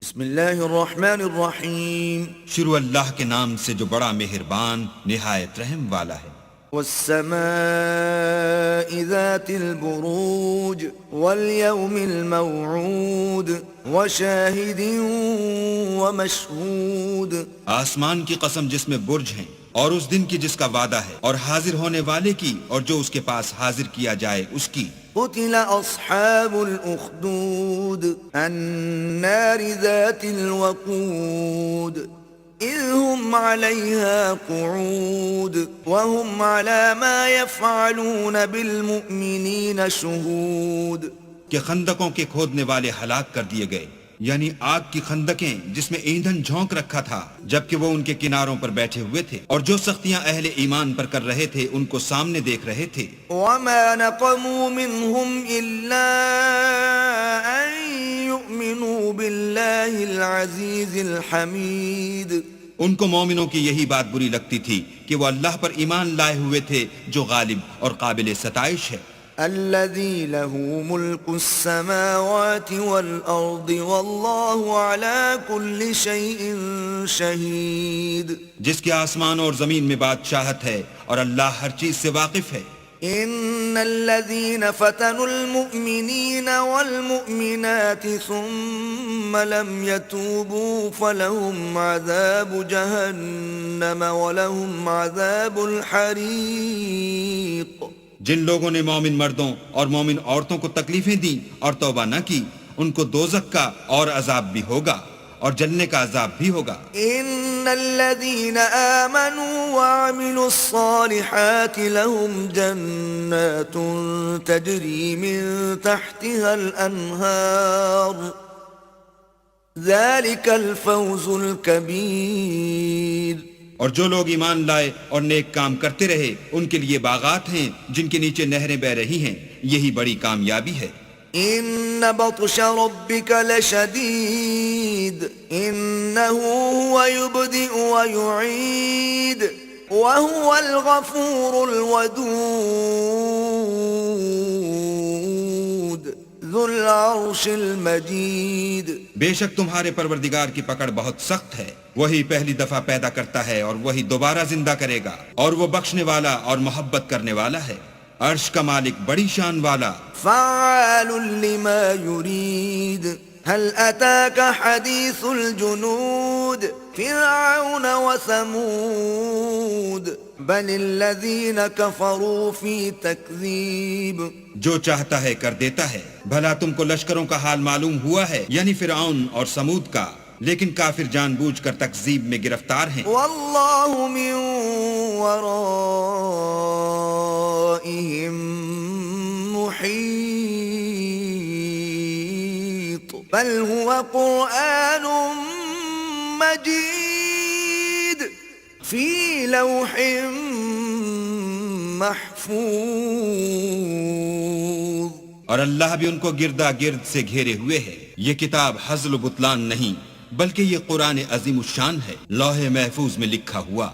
بسم اللہ الرحمن الرحیم. شروع اللہ کے نام سے جو بڑا مہربان نہایت رحم والا ہے. والسماء ذات البروج واليوم الموعود وشاہد ومشہود. آسمان کی قسم جس میں برج ہیں، اور اس دن کی جس کا وعدہ ہے، اور حاضر ہونے والے کی اور جو اس کے پاس حاضر کیا جائے اس کی. قتل اصحاب الاخدود النار ذات الوقود اذ هم عليها قعود وهم على ما يفعلون بالمؤمنين شهود. کہ خندقوں کے کھودنے والے ہلاک کر دیے گئے، یعنی آگ کی خندقیں جس میں ایندھن جھونک رکھا تھا جبکہ وہ ان کے کناروں پر بیٹھے ہوئے تھے، اور جو سختیاں اہل ایمان پر کر رہے تھے ان کو سامنے دیکھ رہے تھے. وما نقموا منهم إلا أن يؤمنوا بالله العزيز الحميد. ان کو مومنوں کی یہی بات بری لگتی تھی کہ وہ اللہ پر ایمان لائے ہوئے تھے جو غالب اور قابل ستائش ہے. الذي له ملك السماوات والأرض والله على كل شيء شهيد. جس کے آسمان اور زمین میں بادشاہت ہے اور اللہ ہر چیز سے واقف ہے. ان الذين فتنوا المؤمنين والمؤمنات ثم لم يتوبوا فلهم عذاب جهنم ولهم عذاب الحريق. جن لوگوں نے مومن مردوں اور مومن عورتوں کو تکلیفیں دیں اور توبہ نہ کی، ان کو دوزخ کا اور عذاب بھی ہوگا اور جلنے کا عذاب بھی ہوگا. ان الذين آمنوا وعملوا الصالحات لهم جنات تجري من تحتها الانهار ذلك الفوز الكبير. اور جو لوگ ایمان لائے اور نیک کام کرتے رہے ان کے لیے باغات ہیں جن کے نیچے نہریں بہ رہی ہیں، یہی بڑی کامیابی ہے. ان بطش ربك لشديد انه هو يبدئ ويعيد وهو الغفور الودود ذو العرش المجيد. بے شک تمہارے پروردگار کی پکڑ بہت سخت ہے، وہی پہلی دفعہ پیدا کرتا ہے اور وہی دوبارہ زندہ کرے گا، اور وہ بخشنے والا اور محبت کرنے والا ہے، عرش کا مالک بڑی شان والا. فعال لما يريد. هل أتاك حديث الجنود فرعون وثمود بل الذين كفروا في تكذيب. جو چاہتا ہے کر دیتا ہے. بھلا تم کو لشکروں کا حال معلوم ہوا ہے، یعنی فرعون اور سمود کا، لیکن کافر جان بوجھ کر تکذیب میں گرفتار ہیں. والله من ورائهم محيط بل هو قرآن مجيد في لوح محفوظ. اور اللہ بھی ان کو گردا گرد سے گھیرے ہوئے ہے. یہ کتاب ہزل و بطلان نہیں بلکہ یہ قرآن عظیم الشان ہے، لوح محفوظ میں لکھا ہوا.